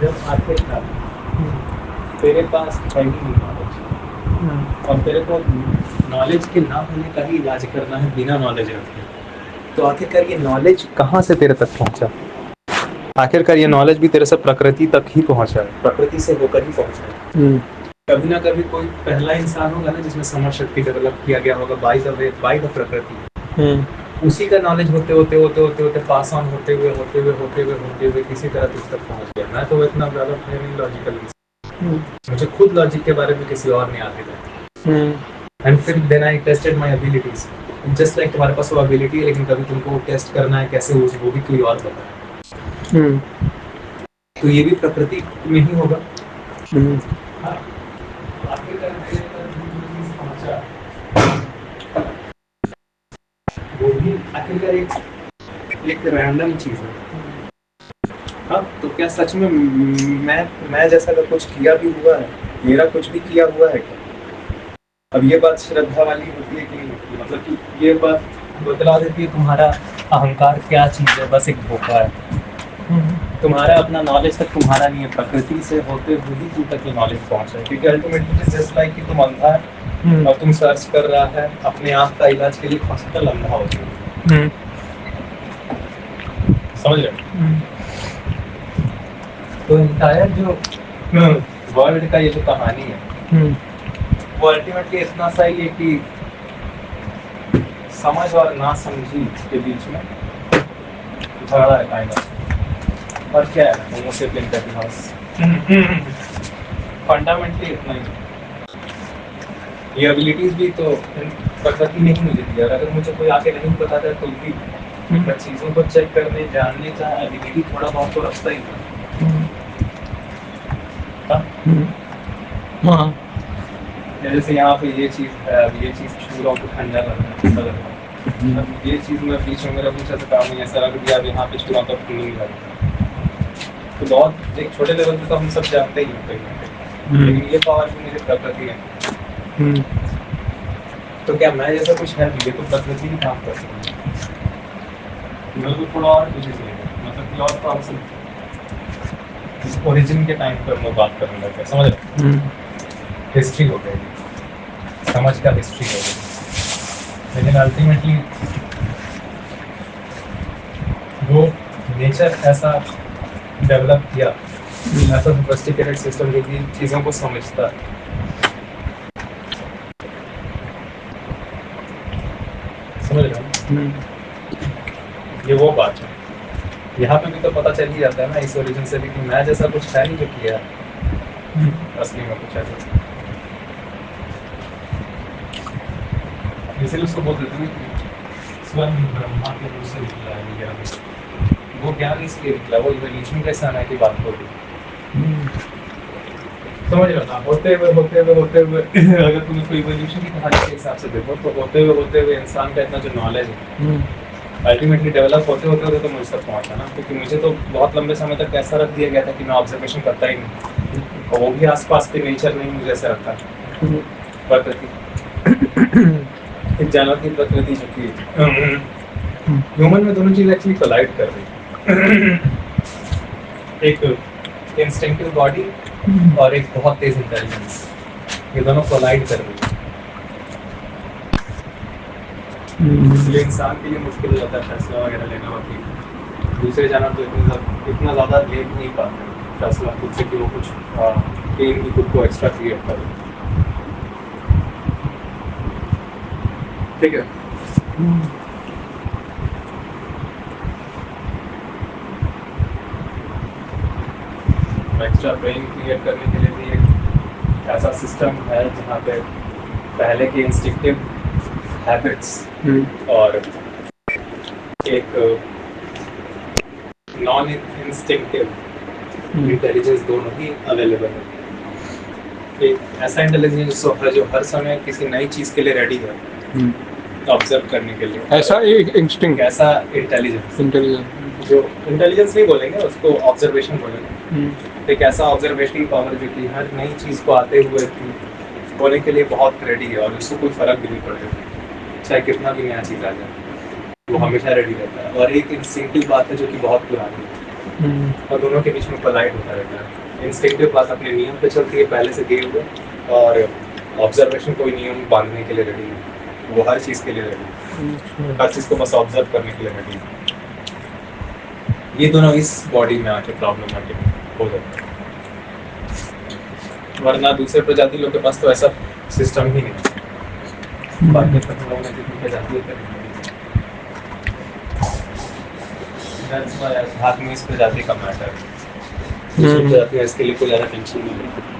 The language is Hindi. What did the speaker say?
जब आखिरकार तेरे पास है ही नहीं नॉलेज और तेरे को नॉलेज के ना होने का ही इलाज करना है बिना नॉलेज रखे, तो आखिरकार ये नॉलेज कहाँ से तेरे तक पहुंचा? आखिरकार ये नॉलेज भी तेरे से प्रकृति तक ही पहुंचा है, प्रकृति से होकर ही पहुंचा है। कभी ना कभी कोई पहला इंसान होगा ना जिसमें समझ शक्ति डेवलप किया गया होगा बाय द प्रकृति, उसी का नॉलेज होते होते होते होते होते पास ऑन होते हुए किसी तरह तुझ तक पहुंच गया। मैं तो इतना ज्यादा लॉजिकल, मुझे खुद लॉजिक के बारे में किसी और ने आते थे, एंड फिर then I tested my abilities, just like तुम्हारे पास वो एबिलिटी है लेकिन कभी तुमको टेस्ट करना है कैसे वो भी कोई और पता है। तो ये भी प्रकृति में ही होगा। हाँ, वो भी आखिरकार एक रैंडम चीज है। हाँ, तो क्या सच में मैं जैसा अगर कुछ किया भी हुआ है, मेरा कुछ भी किया हुआ है क्या? अब ये बात श्रद्धा वाली होती है कि नहीं होती, मतलब कि ये बात बतला देती है तुम्हारा अहंकार क्या चीज है, बस एक धोखा है। तुम्हारा अपना नॉलेज तक तुम्हारा नहीं है, प्रकृति से होते हुए ही तुम तक ये नॉलेज पहुंचा है। क्योंकि अल्टीमेटली जस्ट लाइक कि तुम अंधा है और तुम सर्च कर रहा है अपने आप का इलाज के लिए हॉस्पिटल अंधा हो जाए, समझ रहे? तो एंटायर जो वर्ल्ड का ये जो कहानी है वो अल्टीमेटली इतना सही है कि समझ और ना समझी के बीच में झगड़ा है काइंड ऑफ। और क्या है होमो सेपियन का इतिहास, फंडामेंटली इतना ही। ये एबिलिटीज भी तो प्रकृति ने ही मुझे दिया। अगर मुझे कोई आके नहीं बताता तो भी मैं चीजों को चेक करने जानने का एबिलिटी थोड़ा बहुत तो रखता ही था। जैसे यहाँ पे ये चीज है, अब ये चीज छू रहा हूँ तो ठंडा लग रहा है, अब ये चीज में बीच में मेरा कुछ ऐसा काम नहीं, ऐसा रख दिया अब यहाँ पे छू रहा हूँ तो फीलिंग लग रहा है। तो बहुत एक छोटे लेवल पे तो हम सब जानते ही हैं कहीं, लेकिन ये पावर भी मुझे प्रकृति है। तो क्या मैं जैसा कुछ है ये तो प्रकृति ही काम कर सकती है। मेरे को थोड़ा और कुछ मतलब कि और प्रॉब्लम इस ओरिजिन के टाइम पर मैं बात करने लगा, समझ रहे? हिस्ट्री हो गई, समझ का हिस्ट्री हो गई, लेकिन अल्टीमेटली वो नेचर ऐसा डेवलप किया, ऐसा सोफिस्टिकेटेड सिस्टम जो कि चीज़ों को समझता है। समझ रहे हो? ये वो बात है। यहाँ पे भी तो पता चल ही जाता है ना इस ओरिजिन से भी कि मैं जैसा कुछ है नहीं जो किया असली में कुछ ऐसा। इसलिए उसको बोल देते हैं कि स्वयं ब्रह्मा के रूप से निकला है ज्ञान। वो ज्ञान इसलिए निकला, वो इवोल्यूशन के समय की बात होगी, समझ रहे हो? होते हुए अगर तुम इसको इवोल्यूशन की कहानी के हिसाब से देखो तो होते हुए इंसान का इतना जो नॉलेज है अल्टीमेटली डेवलप होते होते तो मुझे तक पहुंचा ना। क्योंकि मुझे तो बहुत लंबे समय तक ऐसा रख दिया गया था कि मैं ऑब्जर्वेशन करता ही नहीं, और वो भी आसपास के नेचर ने ही मुझे ऐसा रखा, प्रकृति एक जानवर की प्रकृति जो कि ह्यूमन में दोनों चीज एक्चुअली कोलाइड कर रही है। एक इंस्टिंक्टिव बॉडी और एक बहुत तेज इंटेलिजेंस, ये दोनों कोलाइड कर रही है। इसलिए इंसान के लिए मुश्किल हो जाता है फैसला वगैरह लेना, और दूसरे जानवर तो इतना ज़्यादा ले नहीं पाते फैसला खुद से कि वो कुछ पेन की खुद को एक्स्ट्रा क्रिएट करे। ठीक है, एक्स्ट्रा ब्रेन क्रिएट करने के लिए भी एक ऐसा सिस्टम है जहाँ पे पहले के इंस्टिंक्टिव हैबिट्स और एक नॉन इंस्टिंक्टिव इंटेलिजेंस दोनों ही अवेलेबल है। एक ऐसा इंटेलिजेंस है जो हर समय किसी नई चीज़ के लिए रेडी है ऑब्जर्व करने के लिए, ऐसा एक इंस्टिंक्ट, ऐसा इंटेलिजेंस जो इंटेलिजेंस नहीं बोलेंगे उसको, ऑब्जर्वेशन बोलेंगे। एक ऐसा ऑब्जर्वेशनल पावर जो कि हर नई चीज़ को आते हुए बोलने के लिए बहुत रेडी है, और उसको कोई फर्क भी नहीं पड़ेगा चाहे कितना भी नया चीज़ आ जाए, वो हमेशा रेडी रहता है। और एक इंस्टिंक्टिव बात है जो कि बहुत पुरानी है, और दोनों के बीच में कोलाइड होता रहता है। इंस्टिंक्टिव बात अपने नियम पे चलती है पहले से दिए हुए, और ऑब्जर्वेशन कोई नियम बांधने के लिए रेडी है, वो हर चीज़ के लिए रेडी है, हर चीज़ को बस ऑब्जर्व करने के लिए रेडी है। ये दोनों इस बॉडी में आके प्रॉब्लमेटिक हो जाता है, वरना दूसरे प्रजाति लोग के पास तो ऐसा सिस्टम ही नहीं। बाकी लोगों ने जितनी प्रजाति हाथ में इस प्रजाति का मैटर है, दूसरी प्रजाति इसके लिए कोई ज़्यादा टेंशन नहीं है।